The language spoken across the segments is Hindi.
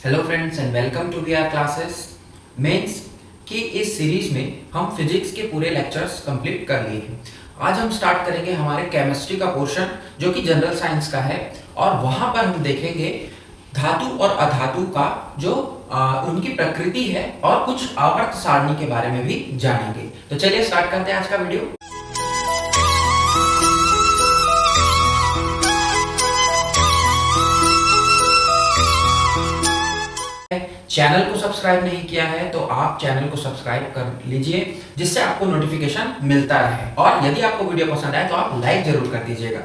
Hello friends and welcome to VR classes mains की इस सीरीज में हम फिजिक्स के पूरे लेक्चर्स कंप्लीट कर लिए हैं। आज हम स्टार्ट करेंगे हमारे केमिस्ट्री का पोर्शन जो कि जनरल साइंस का है और वहां पर हम देखेंगे धातु और अधातु का जो उनकी प्रकृति है और कुछ आवर्त सारणी के बारे में भी जानेंगे। तो चलिए स्टार्ट करते हैं आज का वीडियो। चैनल को सब्सक्राइब नहीं किया है तो आप चैनल को सब्सक्राइब कर लीजिए जिससे आपको नोटिफिकेशन मिलता रहे, और यदि आपको वीडियो पसंद आए तो आप लाइक जरूर कर दीजिएगा।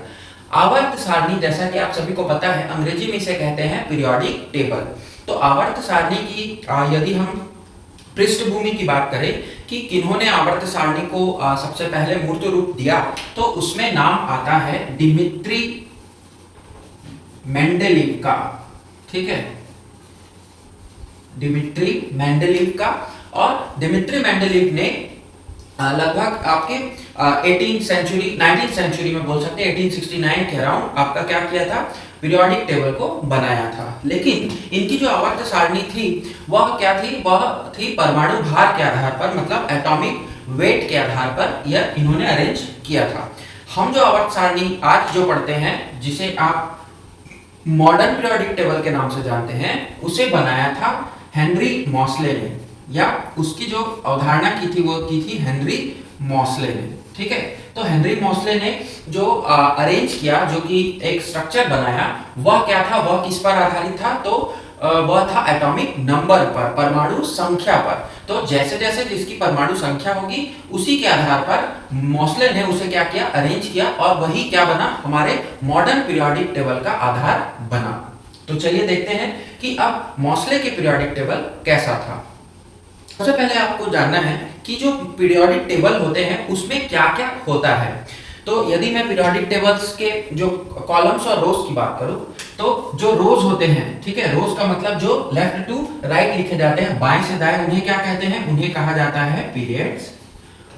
आवर्त सारणी जैसा कि आप सभी को पता है अंग्रेजी में इसे कहते हैं पीरियोडिक टेबल। तो आवर्त सारणी की यदि हम पृष्ठभूमि की बात करें कि किन्होंने आवर्त सारणी को सबसे पहले मूर्त रूप दिया तो उसमें नाम आता है डिमित्री मेंडेलीव का। ठीक है, डिमित्री मेंडेलीव का। और डिमित्री मेंडेलीव ने लगभग आपके 19th सेंचुरी में बोल सकते हैं 1869 के अराउंड आपका क्या किया था, पीरियोडिक टेबल को बनाया था। लेकिन इनकी जो आवर्त सारणी थी वह क्या थी, वह थी परमाणु भार के आधार पर, मतलब एटॉमिक वेट के आधार पर यह इन्होंने अरेंज किया था। हम जो आवर्त सारणी आज जो पढ़ते हैं जिसे आप मॉडर्न पीरियोडिक टेबल के नाम से जानते हैं, उसे बनाया था हेनरी मॉसले ने, या उसकी जो अवधारणा की थी वो की थी हेनरी मॉसले ने। ठीक है, तो हेनरी मॉसले ने जो अरेंज किया, जो कि एक स्ट्रक्चर बनाया, वह क्या था, वह किस पर आधारित था, तो वह था एटॉमिक नंबर पर, परमाणु संख्या पर। तो जैसे जैसे जिसकी परमाणु संख्या होगी उसी के आधार पर मॉसले ने उसे क्या किया, अरेंज किया, और वही क्या बना, हमारे मॉडर्न पीरियोडिक टेबल का आधार बना। तो चलिए देखते हैं कि अब मॉसले के पीरियोडिक टेबल कैसा था। सबसे पहले आपको जानना है कि जो पीरियोडिक टेबल होते हैं उसमें क्या क्या होता है। तो यदि मैं पीरियोडिक टेबल्स के जो कॉलम्स और रोज की बात करूं, तो जो रोज होते हैं, ठीक है, रोज का मतलब जो लेफ्ट टू राइट लिखे जाते हैं, बाएं से दाएं, उन्हें क्या कहते हैं, उन्हें कहा जाता है पीरियड्स।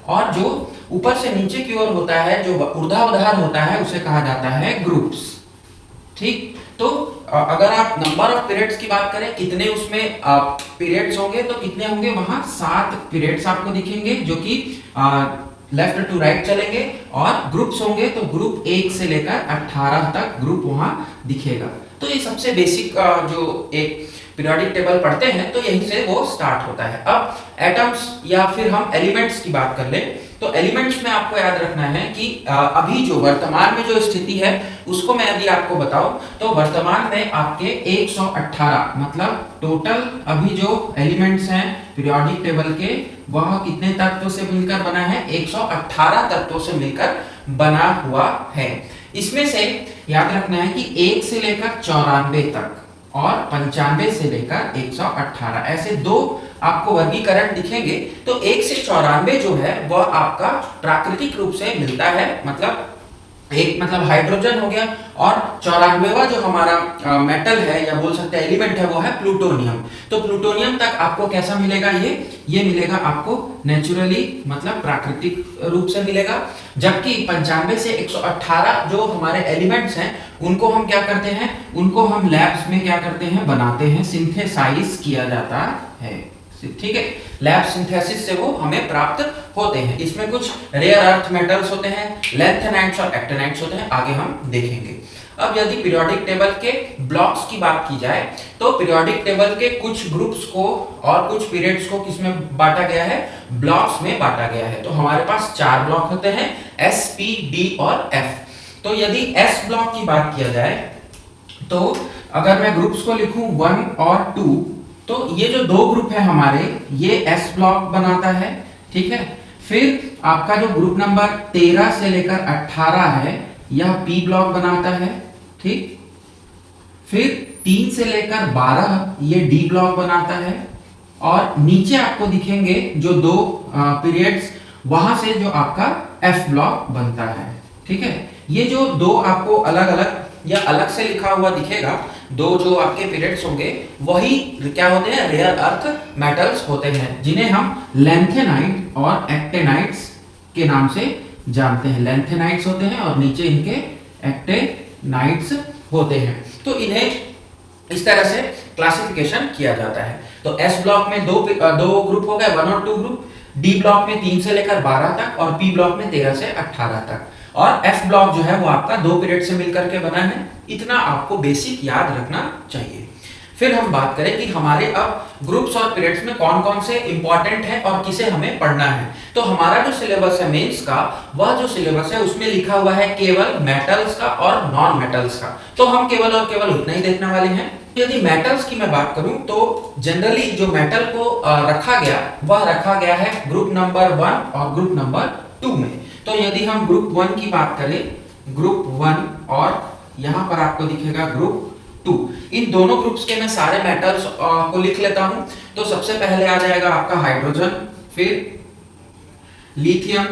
और जो ऊपर से नीचे की ओर होता है, जो ऊर्ध्वाधर होता है, उसे कहा जाता है ग्रुप्स। ठीक, तो अगर आप नंबर ऑफ पीरियड्स की बात करें, कितने उसमें पीरियड्स होंगे, तो कितने होंगे, वहां 7 पीरियड्स आपको दिखेंगे जो कि लेफ्ट टू राइट चलेंगे। और ग्रुप्स होंगे तो ग्रुप 1 से लेकर 18 तक ग्रुप वहां दिखेगा। तो ये सबसे बेसिक जो एक पीरियोडिक टेबल पढ़ते हैं तो यहीं से वो स्टार्ट होता है। अब एटम्स या फिर हम एलिमेंट्स की बात कर लें, तो एलिमेंट्स में आपको याद रखना है कि अभी जो वर्तमान में जो स्थिति है उसको मैं यदि आपको बताऊं तो वर्तमान में आपके 118, मतलब टोटल अभी जो एलिमेंट्स हैं पीरियोडिक टेबल के, वह कितने तत्वों से मिलकर बना है, 118 तत्वों से मिलकर बना हुआ है। इसमें से याद रखना है कि 1 से लेकर 94 तक और 95 से लेकर 118, ऐसे दो आपको वर्गीकरण दिखेंगे। तो 1 से 94 जो है वह आपका प्राकृतिक रूप से मिलता है, मतलब एक मतलब हाइड्रोजन हो गया, और 94वां जो हमारा मेटल है या बोल सकते हैं एलिमेंट है वो है प्लूटोनियम। तो प्लूटोनियम तक आपको कैसा मिलेगा, ये मिलेगा आपको नेचुरली, मतलब प्राकृतिक रूप से मिलेगा। जबकि 95 से 118 जो हमारे एलिमेंट्स हैं उनको हम क्या करते हैं, उनको हम लैब्स में क्या करते हैं, बनाते हैं, सिंथेसाइज किया जाता है। ठीक है, लैब सिंथेसिस से वो हमें प्राप्त होते हैं। इसमें कुछ रेयर अर्थ मेटल्स होते हैं, लैंथेनाइट्स और एक्टिनाइट्स होते हैं, आगे हम देखेंगे। अब यदि पीरियोडिक टेबल के ब्लॉक्स की बात की जाए तो पीरियोडिक टेबल के कुछ ग्रुप्स को और कुछ पीरियड्स को किसमें बांटा गया है, ब्लॉक्स में बांटा गया है। तो हमारे पास 4 ब्लॉक होते हैं, S, P, D और F। तो यदि S ब्लॉक की बात किया जाए तो अगर मैं ग्रुप्स को लिखूं 1 और 2, तो ये जो 2 ग्रुप है हमारे, ये S ब्लॉक बनाता है। ठीक है, फिर आपका जो ग्रुप नंबर 13 से लेकर 18 है यह P ब्लॉक बनाता है। ठीक, फिर 3 से लेकर 12 ये D ब्लॉक बनाता है, और नीचे आपको दिखेंगे जो 2 पीरियड्स, वहां से जो आपका F ब्लॉक बनता है। ठीक है, ये जो 2 आपको अलग अलग या अलग से लिखा हुआ दिखेगा, 2 जो आपके पीरियड्स होंगे वही क्या होते हैं, रेयर अर्थ मेटल्स होते हैं, जिन्हें हम लैंथेनाइट और एक्टिनाइट्स के नाम से जानते हैं। लैंथेनाइट्स होते हैं और नीचे इनके एक्टिनाइट्स होते हैं। तो इन्हें इस तरह से क्लासिफिकेशन किया जाता है। तो एस ब्लॉक में दो ग्रुप हो गए, 1 और 2 ग्रुप। डी ब्लॉक में 3 से लेकर 12 तक और पी ब्लॉक में 13 से 18 तक। और एफ ब्लॉक जो है वो आपका 2 पीरियड से मिलकर के बना है। इतना आपको बेसिक याद रखना चाहिए। फिर हम बात करें कि हमारे अब ग्रुप्स और पीरियड्स में कौन कौन से इंपॉर्टेंट है और किसे हमें पढ़ना है। तो हमारा जो सिलेबस है मेंस का, वह जो सिलेबस है उसमें लिखा हुआ है केवल मेटल्स का और नॉन मेटल्स का। तो हम केवल और केवल उतना ही देखने वाले हैं। यदि मेटल्स की मैं बात करूं तो जनरली जो मेटल को रखा गया वह रखा गया है ग्रुप नंबर 1 और ग्रुप नंबर 2 में। तो यदि हम ग्रुप 1 की बात करें, ग्रुप 1 और यहां पर आपको दिखेगा ग्रुप 2, इन दोनों ग्रुप्स के मैं सारे मेटल्स को लिख लेता हूं। तो सबसे पहले आ जाएगा आपका हाइड्रोजन, फिर लिथियम,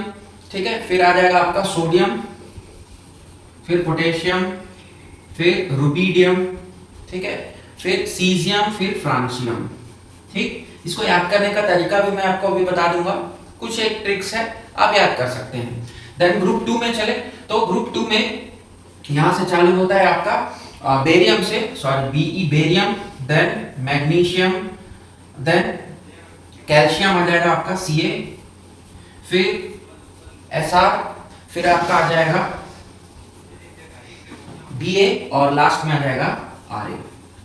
ठीक है, फिर आ जाएगा आपका सोडियम, फिर पोटेशियम, फिर रुबिडियम, ठीक है, फिर सीजियम, फिर फ्रांसियम। ठीक, इसको याद करने का तरीका भी मैं आपको अभी बता दूंगा, कुछ एक ट्रिक्स है, आप याद कर सकते हैं। देन ग्रुप 2 में चले तो ग्रुप 2 में यहां से चालू होता है आपका बेरियम से, sorry BE barium, then magnesium, then calcium आ जाएगा आपका Ca, फिर Sr, फिर आपका आ जाएगा Ba और लास्ट में आ जाएगा Ra,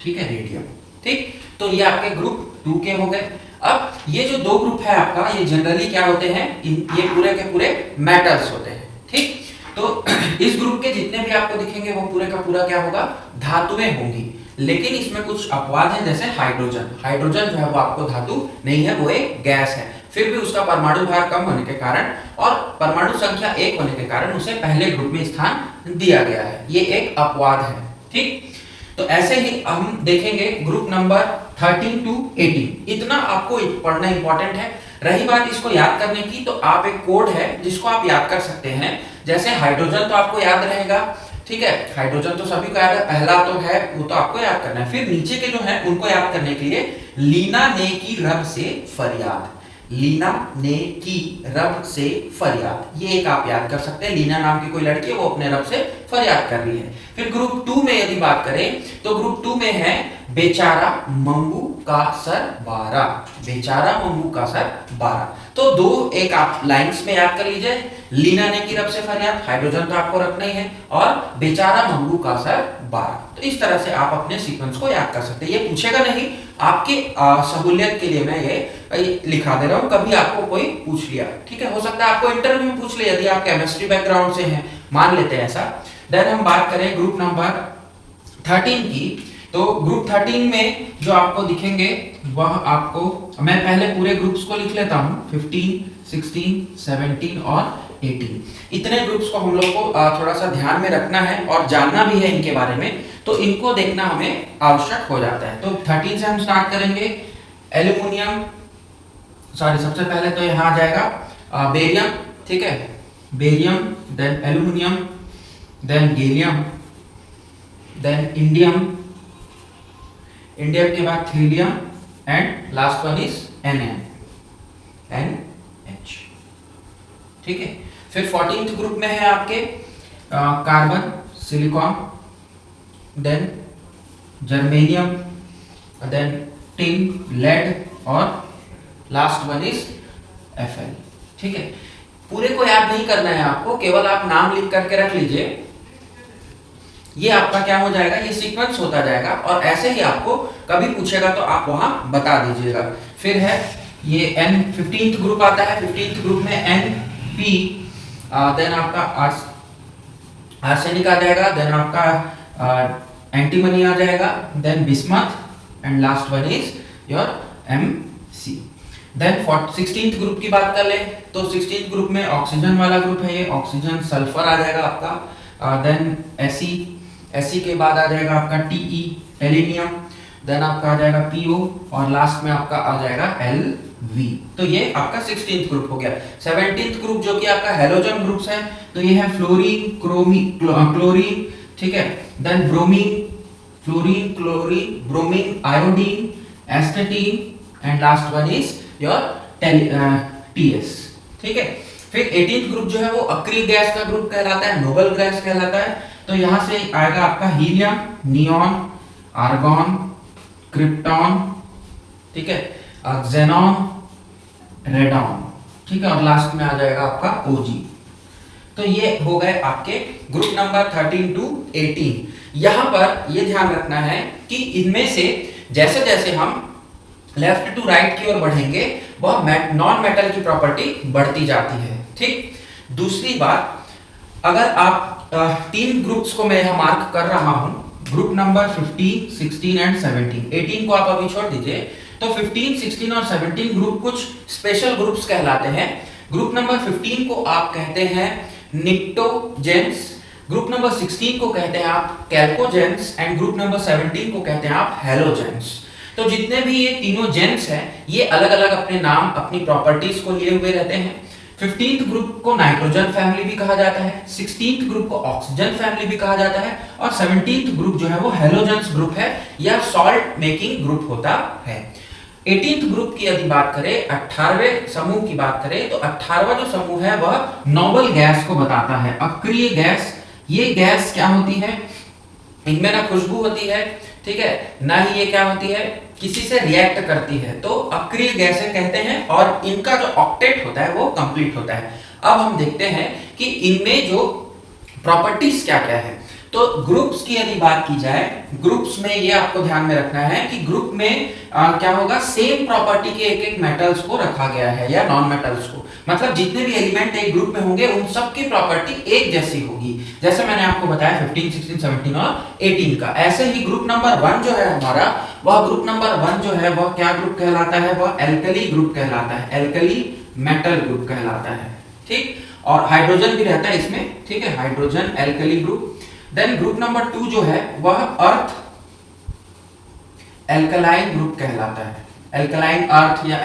ठीक है, रेडियम। ठीक, तो ये आपके ग्रुप 2 के हो गए। अब ये जो 2 ग्रुप है आपका, ये जनरली क्या होते हैं, ये पूरे के पूरे मेटल्स होते हैं। ठीक, तो इस ग्रुप के जितने भी आपको दिखेंगे वो पूरे का पूरा क्या होगा, धातुएं होंगी। लेकिन इसमें कुछ अपवाद हैं, जैसे हाइड्रोजन। हाइड्रोजन जो है वो आपको धातु नहीं है, वो एक गैस है। फिर भी उसका परमाणु भार कम होने के कारण और परमाणु संख्या 1 होने के कारण उसे पहले ग्रुप में स्थान दिया गया है। ये एक अपवाद है। ठीक, तो ऐसे ही हम देखेंगे ग्रुप नंबर 13 टू 18। इतना आपको पढ़ना इंपॉर्टेंट है। रही बात इसको याद करने की, तो आप एक कोड है जिसको आप याद कर सकते हैं। जैसे हाइड्रोजन तो आपको याद रहेगा, ठीक है, हाइड्रोजन तो सभी को याद है, पहला तो है वो तो आपको याद करना है। फिर नीचे के जो है उनको याद करने के लिए लीना ने की रब से फरियाद, लीना ने की रब से फरियाद, ये एक आप याद कर सकते हैं। लीना नाम की कोई लड़की है, वो अपने रब से फरियाद कर रही है। फिर ग्रुप 2 में यदि बात करें तो ग्रुप 2 में है बेचारा मंगू का सर 12, बेचारा मंगू का सर 12। तो दो एक आप लाइंस में याद कर लीजिए, लीना ने की रब से फरियाद, हाइड्रोजन तो आपको रखना ही है, और बेचारा मंगू का सर 12। तो इस तरह से आप अपने सीक्वेंस को याद कर सकते हैं। ये पूछेगा नहीं, आपकी सहूलियत के लिए मैं ये लिखा दे रहा हूं, कभी आपको कोई पूछ लिया, ठीक है, हो सकता है आपको इंटरव्यू में पूछ ले, यदि आप केमिस्ट्री बैकग्राउंड से हैं, मान लेते हैं ऐसा। देन हम बात करें ग्रुप नंबर 13 की, तो ग्रुप 13 में जो आपको दिखेंगे वह आपको, मैं पहले पूरे ग्रुप्स को लिख लेता हूं, 15, 16, 17 और 18। इतने ग्रुप्स को हम लोग को थोड़ा सा ध्यान में रखना है और जानना भी है इनके बारे में, तो इनको देखना हमें आवश्यक हो जाता है। तो 13 से हम स्टार्ट करेंगे। एल्यूमिनियम, सॉरी, सबसे पहले तो यहाँ आ जाएगा बेरियम, ठीक है, barium, then aluminium, then gallium, then indium, indium के बाद thallium and last one is NH, ठीक है। फिर 14th ग्रुप में है आपके carbon, silicon, then germanium, then tin, lead और लास्ट वन इज Fl, ठीक है। पूरे को याद नहीं करना है आपको, केवल आप नाम लिख करके रख लीजिए, ये आपका क्या हो जाएगा, ये सीक्वेंस होता जाएगा, और ऐसे ही आपको कभी पूछेगा तो आप वहां बता दीजिएगा। फिर है ये 15th ग्रुप आता है। 15th ग्रुप में Np, देन आपका आर्सेनिक आ जाएगा, देन आपका एंटीमनी आ जाएगा, then bismuth and last one is your Mc। Then 16th group की बात कर ले तो 16th ग्रुप में ऑक्सीजन वाला ग्रुप है, ये ऑक्सीजन, सल्फर आ जाएगा आपका, देन Fe के बाद आ जाएगा आपका Te, टेलिनियम, देन आपका आ जाएगा PO और लास्ट में आपका आ जाएगा Lv। तो ये आपका 16th ग्रुप हो गया। 17th ग्रुप जो कि आपका हैलोजन ग्रुप्स है, तो ये है फ्लोरीन, क्लोरीन, ठीक है, then bromine, fluorine, chlorine, bromine, iodine, astatine and last one is your TS, ठीक है। फिर 18th ग्रुप जो है वो अक्रिय गैस का ग्रुप कहलाता है, नोबल गैस कहलाता है। तो यहां से आएगा आपका हीलियम, नियॉन, आर्गॉन, क्रिप्टॉन, ठीक है, xenon, रेडॉन, ठीक है, और लास्ट में आ जाएगा आपका Og। तो ये हो गए आपके ग्रुप नंबर 13 टू 18। यहां पर ये ध्यान रखना है कि इनमें से जैसे जैसे हम लेफ्ट टू राइट की ओर बढ़ेंगे वह नॉन मेटल की प्रॉपर्टी बढ़ती जाती है, ठीक। दूसरी बात, अगर आप तीन ग्रुप्स को मैं यहां मार्क कर रहा हूं, ग्रुप नंबर 15, 16 एंड 17, 18 को आप अभी छोड़ दीजिए, तो 15, 16 और 17 ग्रुप कुछ स्पेशल ग्रुप्स कहलाते हैं। ग्रुप नंबर 15 को आप कहते हैं निक्टोजेंस, ग्रुप नंबर 16 को कहते हैं आप कैल्कोजेंस एंड ग्रुप नंबर 17 को कहते हैं आप हेलोजेंस। तो जितने भी ये तीनों जेंस हैं ये अलग अलग अपने नाम अपनी प्रॉपर्टीज को लिए हुए रहते हैं। 15th ग्रुप को नाइट्रोजन फैमिली भी कहा जाता है, 16th ग्रुप को ऑक्सीजन फैमिली भी कहा जाता है, और 17th ग्रुप जो है वो हेलोजेंस ग्रुप है या सॉल्ट मेकिंग ग्रुप होता है। 18th ग्रुप की यदि बात करें, 18वें समूह की बात करें, तो 18वां जो समूह है वह नोबल गैस को बताता है, अक्रिय गैस। ये गैस क्या होती है, इनमें ना खुशबू होती है, ठीक है, ना ही ये क्या होती है किसी से रिएक्ट करती है, तो अक्रिय गैसें कहते हैं, और इनका जो ऑक्टेट होता है वो कंप्लीट होता है। अब हम देखते हैं कि इनमें जो प्रॉपर्टीज क्या क्या है। तो ग्रुप्स की यदि बात की जाए, ग्रुप्स में ये आपको ध्यान में रखना है कि ग्रुप में क्या होगा, सेम प्रॉपर्टी के एक एक मेटल्स को रखा गया है या नॉन मेटल्स को, मतलब जितने भी एलिमेंट एक ग्रुप में होंगे उन सब की प्रॉपर्टी एक जैसी होगी, जैसे मैंने आपको बताया 15, 16, 17 और 18 का। ऐसे ही ग्रुप नंबर 1 जो है हमारा, वह ग्रुप नंबर 1 जो है वह क्या ग्रुप कहलाता है, वह एल्कली ग्रुप कहलाता है, एल्कली मेटल ग्रुप कहलाता है, ठीक। और हाइड्रोजन भी रहता है इसमें, ठीक है, hydrogen alkali group. Then group number 2 जो है वह अर्थ एल्कलाइन ग्रुप कहलाता है, एल्कलाइन अर्थ या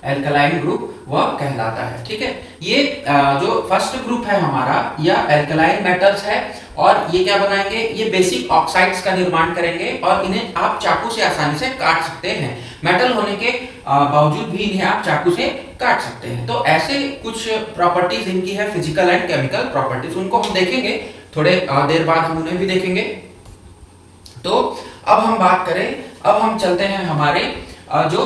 एल्कलाइन ग्रुप वह कहलाता है, ठीक है। ये जो फर्स्ट ग्रुप है हमारा यह एल्कलाइन मेटल्स है, और ये क्या बनाएंगे, ये बेसिक ऑक्साइड्स का निर्माण करेंगे और इन्हें आप चाकू से आसानी से काट सकते हैं, मेटल होने के बावजूद भी इन्हें आप चाकू से काट सकते हैं। तो ऐसे कुछ प्रॉपर्टीज इनकी है, फिजिकल एंड केमिकल प्रॉपर्टीज, उनको हम देखेंगे थोड़े देर बाद, हम उन्हें भी देखेंगे। तो अब हम बात करें, अब हम चलते हैं हमारे जो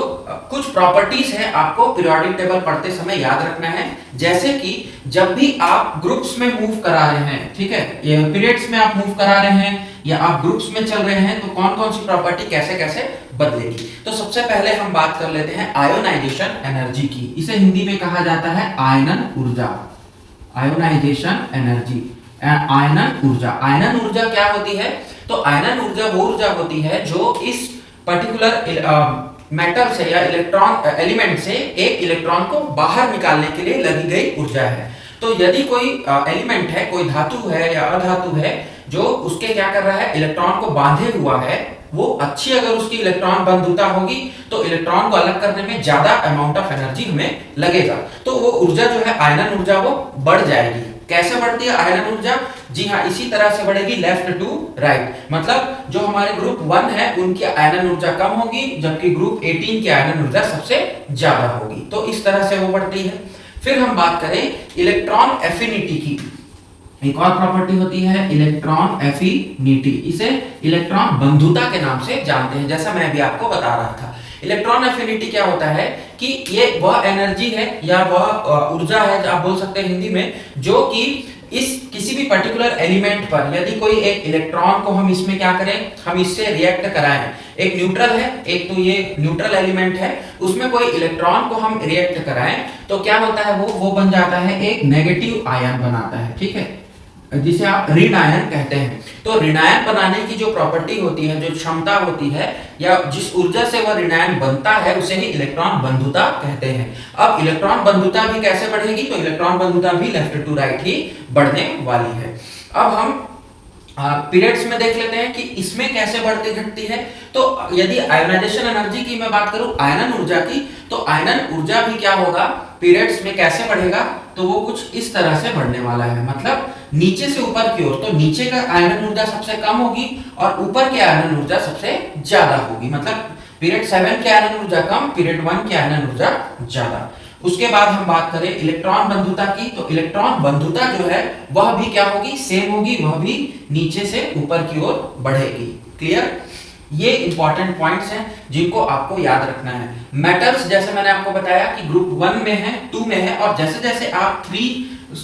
कुछ प्रॉपर्टीज है आपको पीरियोडिक टेबल पढ़ते समय याद रखना है। जैसे कि जब भी आप ग्रुप्स में मूव करा रहे हैं, ठीक है, ये पीरियड्स में आप मूव करा रहे हैं या आप ग्रुप्स में चल रहे हैं, तो कौन कौन सी प्रॉपर्टी कैसे कैसे बदलेगी। तो सबसे पहले हम बात कर लेते हैं आयोनाइजेशन एनर्जी की। इसे हिंदी में कहा जाता है आयनन ऊर्जा, आयोनाइजेशन एनर्जी, आयनन ऊर्जा। आयनन ऊर्जा क्या होती है, तो आयनन ऊर्जा वो ऊर्जा होती है जो इस पर्टिकुलर मेटल से या इलेक्ट्रॉन एलिमेंट से एक इलेक्ट्रॉन को बाहर निकालने के लिए लगी गई ऊर्जा है। तो यदि कोई एलिमेंट है, कोई धातु है या अधातु है जो उसके क्या कर रहा है, इलेक्ट्रॉन को बांधे हुआ है, वो अच्छी अगर उसकी इलेक्ट्रॉन बंधुता होगी तो इलेक्ट्रॉन को अलग करने में ज्यादा अमाउंट ऑफ एनर्जी हमें लगेगा, तो वो ऊर्जा जो है आयनन ऊर्जा वो बढ़ जाएगी। कैसे बढ़ती है आयनन ऊर्जा, जी हाँ, इसी तरह से बढ़ेगी लेफ्ट टू राइट, मतलब जो हमारे ग्रुप 1 है उनकी आयनन ऊर्जा कम होगी, जबकि ग्रुप 18 की आयनन ऊर्जा सबसे ज्यादा होगी, तो इस तरह से वो बढ़ती है। फिर हम बात करें इलेक्ट्रॉन एफिनिटी की, एक और प्रॉपर्टी होती है इलेक्ट्रॉन एफिनिटी, इसे इलेक्ट्रॉन बंधुता के नाम से जानते हैं, जैसा मैं अभी आपको बता रहा था। इलेक्ट्रॉन एफिनिटी क्या होता है कि ये वह एनर्जी है या वह ऊर्जा है, आप बोल सकते हैं हिंदी में, जो कि इस किसी भी पर्टिकुलर एलिमेंट पर यदि कोई एक इलेक्ट्रॉन को हम इसमें क्या करें, हम इससे रिएक्ट कराएं, एक न्यूट्रल है, एक तो ये न्यूट्रल एलिमेंट है, उसमें कोई इलेक्ट्रॉन को हम रिएक्ट कराएं तो क्या होता है, वो बन जाता है एक नेगेटिव आयन बनाता है, ठीक है, जिसे आप ऋण आयन कहते हैं। तो ऋण आयन बनाने की जो प्रॉपर्टी होती है, जो क्षमता होती है या जिस ऊर्जा से वह ऋण आयन बनता है, उसे ही इलेक्ट्रॉन बंधुता कहते हैं। अब इलेक्ट्रॉन बंधुता भी कैसे बढ़ेगी, तो इलेक्ट्रॉन बंधुता भी लेफ्ट टू राइट ही बढ़ने वाली है। अब हम पीरियड्स में देख लेते हैं कि इसमें कैसे बढ़ती घटती है। तो यदि आयोनाइजेशन एनर्जी की मैं बात करूं, आयनन ऊर्जा की, तो आयनन ऊर्जा भी क्या होगा, पीरियड्स में कैसे बढ़ेगा, तो वो कुछ इस तरह से बढ़ने वाला है, मतलब नीचे से ऊपर की ओर। तो नीचे का आयनन ऊर्जा सबसे कम होगी और ऊपर की आयनन ऊर्जा सबसे ज्यादा होगी, मतलब पीरियड 7 की आयनन ऊर्जा कम, पीरियड 1 की आयनन ऊर्जा ज्यादा। उसके बाद हम बात करें इलेक्ट्रॉन बंधुता की, तो इलेक्ट्रॉन बंधुता जो है वह भी क्या होगी, सेम होगी, वह भी नीचे से ऊपर की ओर बढ़ेगी। क्लियर। ये इंपॉर्टेंट पॉइंट्स हैं जिनको आपको याद रखना है। मेटल्स जैसे मैंने आपको बताया कि ग्रुप 1 में है, 2 में है, और जैसे जैसे आप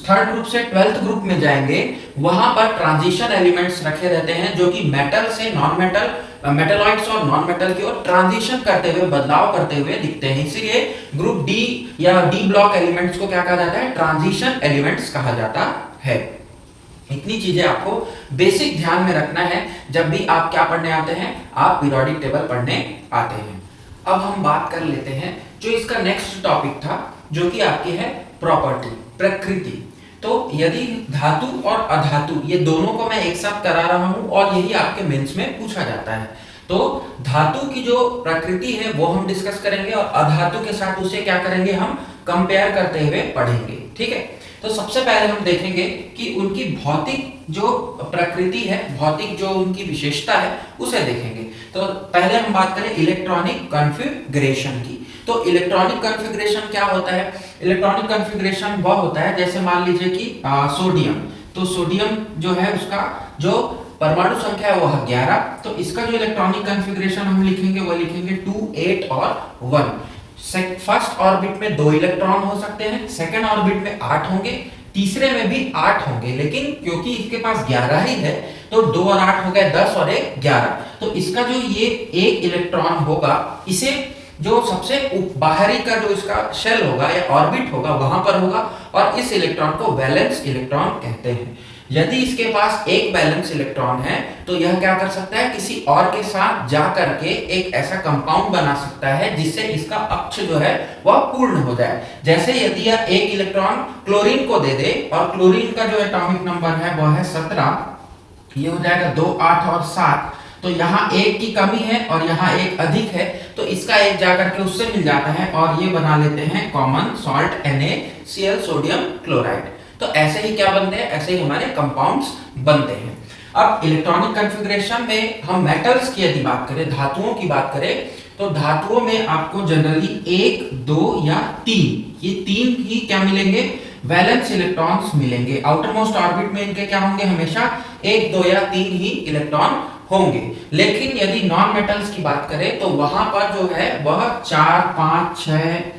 थर्ड ग्रुप से 12th ग्रुप में जाएंगे वहां पर ट्रांजिशन एलिमेंट्स रखे रहते हैं जो कि मेटल से नॉन मेटल, मेटलॉइड्स और नॉन मेटल की ओर ट्रांजिशन करते हुए, बदलाव करते हुए दिखते हैं। इसीलिए ग्रुप डी या डी ब्लॉक एलिमेंट्स को क्या कहा जाता है? ट्रांजिशन एलिमेंट्स कहा जाता है। इतनी चीजें आपको बेसिक ध्यान में रखना है जब भी आप क्या पढ़ने आते हैं, आप पीरियोडिक टेबल पढ़ने आते हैं। अब हम बात कर लेते हैं जो इसका नेक्स्ट टॉपिक था, जो कि आपकी है प्रॉपर्टी, प्रकृति। तो यदि धातु और अधातु ये दोनों को मैं एक साथ करा रहा हूं और यही आपके मेंस में पूछा जाता है, तो धातु की जो प्रकृति है वो हम डिस्कस करेंगे और अधातु के साथ उसे क्या करेंगे, हम कंपेयर करते हुए पढ़ेंगे। ठीक है, तो सबसे पहले हम देखेंगे कि उनकी भौतिक जो प्रकृति है, भौतिक जो उनकी विशेषता है उसे देखेंगे। तो पहले हम बात करें इलेक्ट्रॉनिक कॉन्फ़िगरेशन की। तो इलेक्ट्रॉनिक कॉन्फ़िगरेशन क्या होता है? इलेक्ट्रॉनिक कॉन्फ़िगरेशन वह होता है जैसे मान लीजिए कि सोडियम, तो सोडियम जो है उसका जो परमाणु संख्या है वो है 11, तो इसका जो इलेक्ट्रॉनिक कॉन्फ़िगरेशन हम लिखेंगे वो लिखेंगे 2, 8 और 1। फर्स्ट ऑर्बिट में 2 इलेक्ट्रॉन हो सकते हैं, सेकंड ऑर्बिट में 8 होंगे, तीसरे में भी 8 होंगे, लेकिन क्योंकि इसके पास 11 ही है तो 2 और 8 हो गए 10 और 1 11। तो इसका जो ये एक इलेक्ट्रॉन होगा, इसे जो सबसे बाहरी का जो इसका शेल होगा या ऑर्बिट होगा वहां पर होगा, और इस इलेक्ट्रॉन को वैलेंस इलेक्ट्रॉन कहते हैं। यदि इसके पास एक बैलेंस इलेक्ट्रॉन है तो यह क्या कर सकता है, किसी और के साथ जा करके एक ऐसा कंपाउंड बना सकता है जिससे इसका अक्ष जो है वह पूर्ण हो जाए। जैसे यदि यह एक इलेक्ट्रॉन क्लोरीन को दे दे और क्लोरीन का जो एटॉमिक नंबर है वह है 17, ये हो जाएगा 2, 8 और 7, तो यहाँ एक की कमी है और यहाँ एक अधिक है, तो इसका एक जाकर के उससे मिल जाता है और ये बना लेते हैं common salt NaCl sodium chloride. तो ऐसे ही क्या बनते हैं, ऐसे ही हमारे कंपाउंड्स बनते हैं। अब इलेक्ट्रॉनिक कॉन्फ़िगरेशन में हम मेटल्स की यदि बात करें, धातुओं की बात करें, तो धातुओं में आपको जनरली 1, 2 या 3, ये 3 ही क्या मिलेंगे, वैलेंस इलेक्ट्रॉन्स मिलेंगे। आउटर मोस्ट ऑर्बिट में इनके क्या होंगे, हमेशा 1, 2 या 3 ही इलेक्ट्रॉन होंगे। लेकिन यदि नॉन मेटल्स की बात करें तो वहां पर जो है वह 4, 5, 6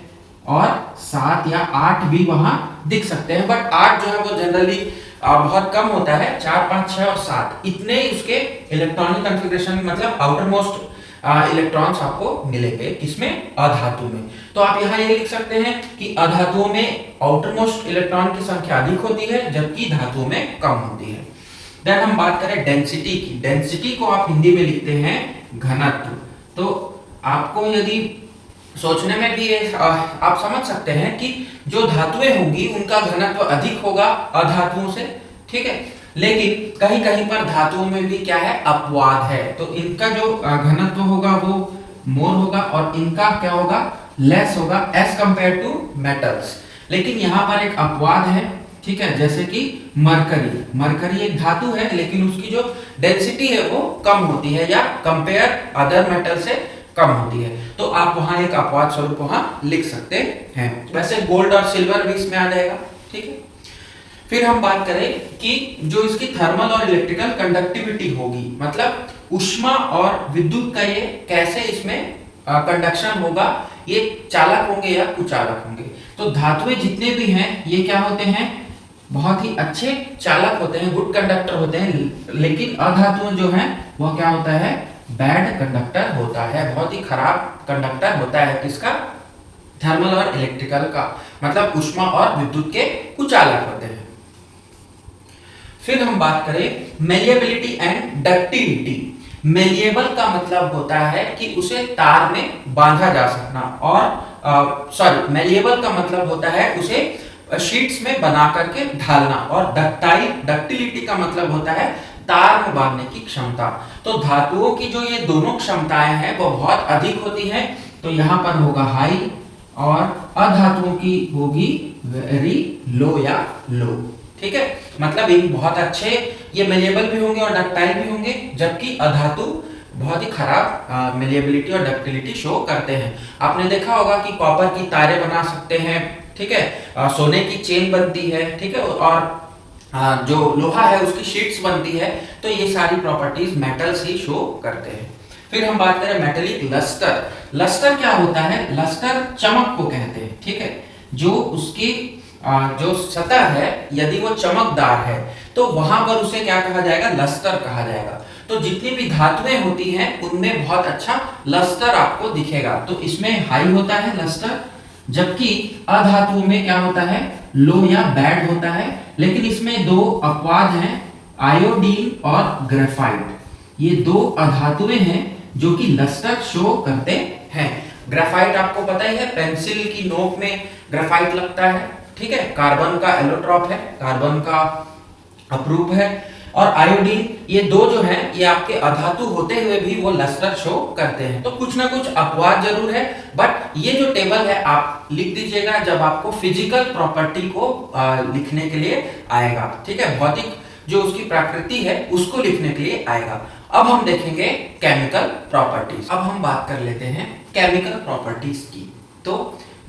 और 7 या 8 भी वहां दिख सकते हैं, बट 8 जो है वो जनरली बहुत कम होता है। 4, 5, 6 और 7 इतने उसके इलेक्ट्रॉनिक कॉन्फ़िगरेशन मतलब आउटर मोस्ट इलेक्ट्रॉन्स आपको मिलेंगे, किसमें, अधातु में। तो आप यहाँ ये लिख सकते हैं कि अधातुओं में आउटर मोस्ट इलेक्ट्रॉन की संख्या अधिक होती है जबकि धातुओं में कम होती है। देन हम बात करें डेंसिटी की। डेंसिटी को आप हिंदी में लिखते हैं घनत्व। तो आपको यदि सोचने में भी आप समझ सकते हैं कि जो धातुएं होंगी उनका घनत्व अधिक होगा अधातुओं से, ठीक है, लेकिन कहीं कहीं पर धातुओं में भी क्या है, अपवाद है, तो इनका जो घनत्व होगा वो मोर होगा और इनका क्या होगा, लेस होगा एज कंपेयर टू मेटल्स। लेकिन यहाँ पर एक अपवाद है, ठीक है, जैसे कि मरकरी। मरकरी एक धातु है लेकिन उसकी जो डेंसिटी है वो कम होती है या कंपेयर अदर मेटल से कम होती है, तो आप वहां एक अपवाद स्वरूप वहां लिख सकते हैं। वैसे गोल्ड और सिल्वर भी इसमें आ जाएगा, ठीक है। फिर हम बात करें कि जो इसकी थर्मल और इलेक्ट्रिकल कंडक्टिविटी होगी, मतलब ऊष्मा और विद्युत का ये कैसे इसमें कंडक्शन होगा, ये चालक होंगे या कुचालक होंगे। तो धातुएं जितने भी हैं ये क्या होते हैं, बहुत ही अच्छे चालक होते हैं, गुड कंडक्टर होते हैं, लेकिन अधातुएं जो हैं वह क्या होता है, बैड कंडक्टर होता है, बहुत ही खराब कंडक्टर होता है। किसका, थर्मल और इलेक्ट्रिकल का, मतलब ऊष्मा और विद्युत के कुचालक होते हैं। फिर हम बात करें मेलिएबिलिटी एंड डक्टिलिटी। मेलिएबल का मतलब होता है कि उसे तार में बांधा जा सकना, और मेलिएबल का मतलब होता है उसे शीट्स में बना करके ढालना, और डक्टिलिटी का मतलब होता है तार में बांधने की क्षमता। तो धातुओं की जो ये दोनों क्षमताएं हैं वो बहुत अधिक होती हैं, तो यहाँ पर होगा हाई, और अधातुओं की होगी वेरी लो या लो, ठीक है। मतलब ये बहुत अच्छे, ये मेलिएबल भी होंगे और डक्टाइल भी होंगे, जबकि अधातु बहुत ही खराब मेलिएबिलिटी और डक्टिलिटी शो करते हैं। आपने देखा होगा कि कॉपर की तारे बना सकते हैं, ठीक है, सोने की चेन बनती है, ठीक है, और जो लोहा है उसकी शीट्स बनती है, तो ये सारी प्रॉपर्टीज मेटल्स ही शो करते हैं। फिर हम बात करें मेटेलिक लस्टर। लस्टर क्या होता है? लस्टर चमक को कहते हैं, ठीक है। जो उसकी जो सतह है यदि वो चमकदार है तो वहां पर उसे क्या कहा जाएगा? लस्टर कहा जाएगा। तो जितनी भी धातुएं होती हैं उनमें बहुत अच्छा लस्टर आपको दिखेगा। तो इसमें हाई होता है लस्टर, जबकि अधातुओं में क्या होता है? लो या बैड होता है। लेकिन इसमें दो अपवाद हैं, आयोडीन और ग्रेफाइट। ये दो अधातुएं हैं जो कि लस्टर शो करते हैं। ग्रेफाइट आपको पता ही है, पेंसिल की नोक में ग्रेफाइट लगता है, ठीक है। कार्बन का एलोट्रॉप है, कार्बन का अप्रूप है। और आयोडीन, ये दो जो हैं ये आपके अधातु होते हुए भी वो लस्टर शो करते हैं। तो कुछ ना कुछ अपवाद जरूर है, बट ये जो टेबल है आप लिख दीजिएगा जब आपको फिजिकल प्रॉपर्टी को लिखने के लिए आएगा, ठीक है। भौतिक जो उसकी प्रकृति है उसको लिखने के लिए आएगा। अब हम देखेंगे केमिकल प्रॉपर्टीज। अब हम बात कर लेते हैं केमिकल प्रॉपर्टीज की। तो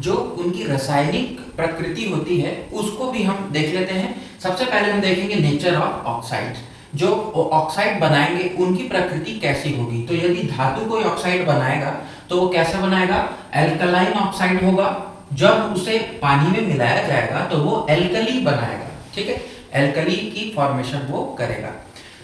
जो उनकी रासायनिक प्रकृति होती है उसको भी हम देख लेते हैं। सबसे पहले हम देखेंगे नेचर ऑफ ऑक्साइड। जो ऑक्साइड बनाएंगे उनकी प्रकृति कैसी होगी। तो यदि धातु कोई ऑक्साइड बनाएगा तो वो कैसे बनाएगा? एल्कलाइन ऑक्साइड होगा। जब उसे पानी में मिलाया जाएगा तो वो एल्कली बनाएगा, ठीक है। एल्कली की फॉर्मेशन वो करेगा।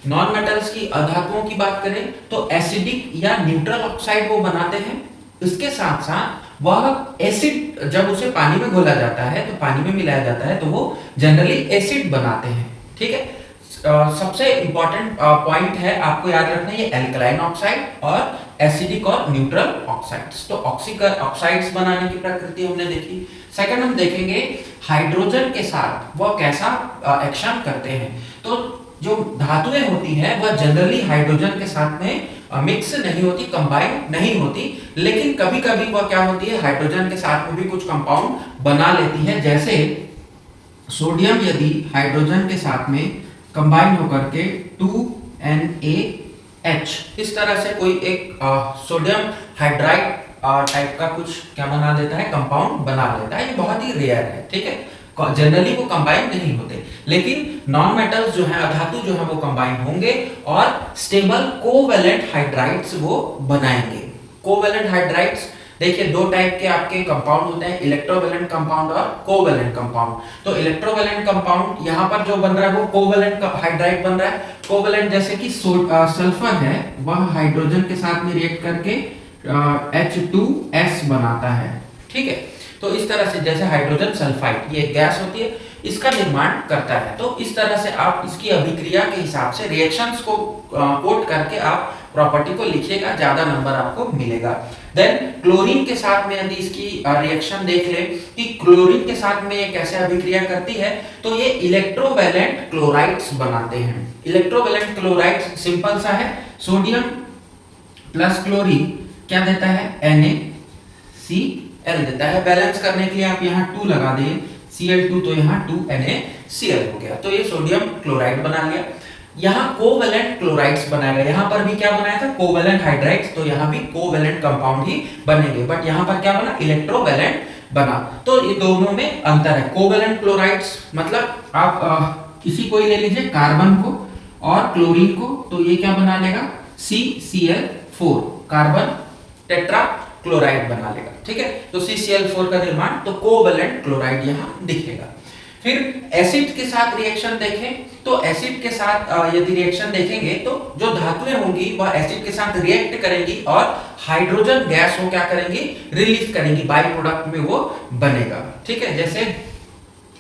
नॉन मेटल्स की, अधातुओं की बात करें तो एसिडिक या न्यूट्रल ऑक्साइड वो बनाते हैं। इसके साथ साथ वह एसिड, जब उसे पानी में घोला जाता है तो पानी में मिलाया जाता है तो वो जनरली एसिड बनाते हैं, ठीक है। सबसे इंपॉर्टेंट पॉइंट है आपको याद रखना है ये एल्कलाइन ऑक्साइड और एसिडिक और न्यूट्रल ऑक्साइड्स। तो ऑक्साइड्स बनाने की प्रकृति हमने देखी। सेकंड हम देखेंगे हाइड्रोजन के साथ वह कैसा एक्शन करते हैं। तो जो धातुएं होती हैं वह जनरली हाइड्रोजन के साथ में मिक्स नहीं होती, कंबाइन नहीं होती, लेकिन कभी कभी वह क्या होती है? हाइड्रोजन के साथ में भी कुछ कंपाउंड बना लेती है। जैसे सोडियम यदि हाइड्रोजन के साथ में कंबाइन होकर के 2NaH इस तरह से कोई एक सोडियम हाइड्राइड टाइप का कुछ क्या बना देता है? कंपाउंड बना लेता है। ये बहुत ही रेयर है, ठीक है। जनरली वो कंबाइन नहीं होते, लेकिन नॉन मेटल्स जो है, अधातु जो है वो कंबाइन होंगे और स्टेबल कोवेलेंट हाइड्राइड्स वो बनाएंगे। कोवेलेंट हाइड्राइड्स देखिए दो टाइप के आपके कंपाउंड होते हैं, इलेक्ट्रोवेलेंट कंपाउंड और कोवेलेंट कंपाउंड। तो इलेक्ट्रोवेलेंट कंपाउंड यहाँ पर जो बन रहा है वो कोवेलेंट हाइड्राइड बन रहा है। कोवेलेंट जैसे कि सल्फर है, वह हाइड्रोजन के साथ में रिएक्ट करके H2S बनाता है, ठीक है। तो इस तरह से जैसे हाइड्रोजन सल्फाइड ये गैस होती है, इसका निर्माण करता है। तो इस तरह से आप इसकी अभिक्रिया के हिसाब से रिएक्शंस को कोट करके आप प्रॉपर्टी को लिखिएगा, ज्यादा नंबर आपको मिलेगा। देन क्लोरीन के साथ में यदि इसकी रिएक्शन देख ले कि क्लोरीन के साथ में ये कैसे अभिक्रिया करती है, तो ये इलेक्ट्रोवैलेंट क्लोराइड्स बनाते हैं। इलेक्ट्रोवैलेंट क्लोराइड्स सिंपल सा है, सोडियम प्लस क्लोरीन क्या देता है? NaCl देता है। बैलेंस करने के लिए आप यहाँ 2 लगा दें, Cl2 तो यहाँ 2NaCl हो गया। तो ये सोडियम क्लोराइड बना लिया। यहाँ कोवेलेंट क्लोराइड्स बनाएगा। यहाँ पर भी क्या बनाया था? Covalent hydrides. तो यहाँ भी कोवेलेंट कंपाउंड ही बनेंगे, बट यहाँ पर क्या बना? इलेक्ट्रोवैलेंट बना। तो ये दोनों में अंतर है। कोवेलेंट क्लोराइड्स मतलब आप किसी को ही ले लीजिए, कार्बन को और क्लोरीन को, तो ये क्या बना लेगा? CCl4 कार्बन टेट्रा क्लोराइड बना लेगा, ठीक है। तो CCl4 का निर्माण, तो कोवेलेंट क्लोराइड यहाँ दिखेगा। फिर एसिड के साथ रिएक्शन देखें तो एसिड के साथ यदि रिएक्शन देखेंगे तो जो धातुएं होंगी वह एसिड के साथ रिएक्ट करेंगी और हाइड्रोजन गैस को क्या करेंगी? रिलीज करेंगी, बाई प्रोडक्ट में वो बनेगा, ठीक है। जैसे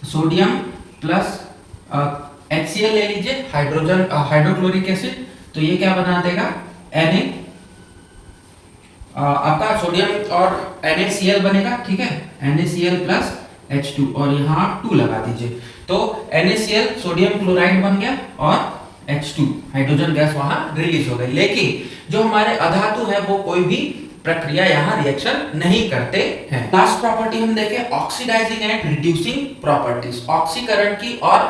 सोडियम प्लस HCl ले लीजिए, हाइड्रोजन हाइड्रोक्लोरिक एसिड, तो ये क्या बना देगा? Na आपका सोडियम और NaCl बनेगा, ठीक है। NaCl प्लस H2 और यहाँ 2 लगा दीजिए, तो NaCl सोडियम क्लोराइड बन गया और H2 हाइड्रोजन गैस वहां रिलीज हो गई। लेकिन जो हमारे अधातु है वो कोई भी प्रक्रिया यहाँ रिएक्शन नहीं करते हैं। लास्ट प्रॉपर्टी हम देखें ऑक्सीडाइजिंग एंड रिड्यूसिंग प्रॉपर्टीज। ऑक्सीकरण की और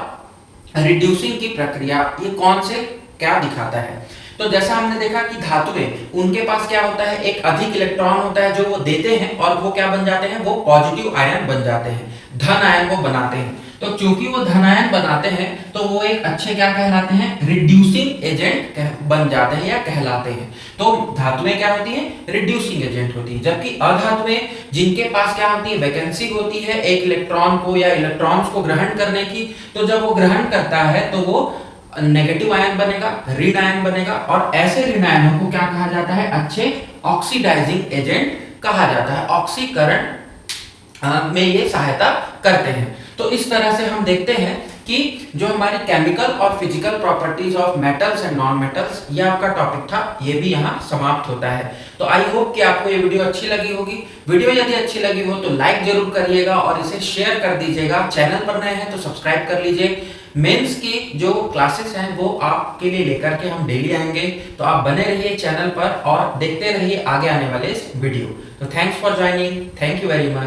रिड्यूसिंग की प्रक्रिया ये कौन से क्या दिखाता है? तो जैसा हमने देखा कि धातुएं उनके पास क्या होता है? एक अधिक इलेक्ट्रॉन होता है जो वो देते हैं और वो क्या बन जाते हैं? वो पॉजिटिव आयन बन जाते हैं, धन आयन वो बनाते हैं। तो चूंकि वो धनायन बनाते हैं तो वो एक अच्छे क्या कहलाते हैं, रिड्यूसिंग एजेंट बन जाते हैं या कहलाते हैं। तो धातुएं क्या होती हैं, रिड्यूसिंग एजेंट होती है, जबकि अधातुएं जिनके पास क्या होती है, वैकेंसी होती है एक इलेक्ट्रॉन को या इलेक्ट्रॉन्स को ग्रहण करने की, तो जब वो ग्रहण करता है तो वो नेगेटिव आयन बनेगा, ऋण आयन बनेगा, और ऐसे ऋण आयनों को क्या कहा जाता है, अच्छे ऑक्सीडाइजिंग एजेंट कहा जाता है, ऑक्सीकरण में ये सहायता करते हैं। तो इस तरह से हम देखते हैं कि जो हमारी केमिकल और physical properties of metals and non metals, ये आपका टॉपिक था, ये भी यहाँ समाप्त होता है। तो आई होप कि आपको ये वीडियो अच्छी लगी होगी। वीडियो यदि अच्छी लगी हो तो लाइक जरूर करिएगा और इसे शेयर कर दीजिएगा। चैनल पर नए हैं तो सब्सक्राइब कर लीजिए। मेंस की जो क्लासेस हैं वो आपके लिए लेकर के हम डेली आएंगे, तो आप बने रहिए चैनल पर और देखते रहिए आगे आने वाले इस वीडियो। तो thanks for joining, thank you very much.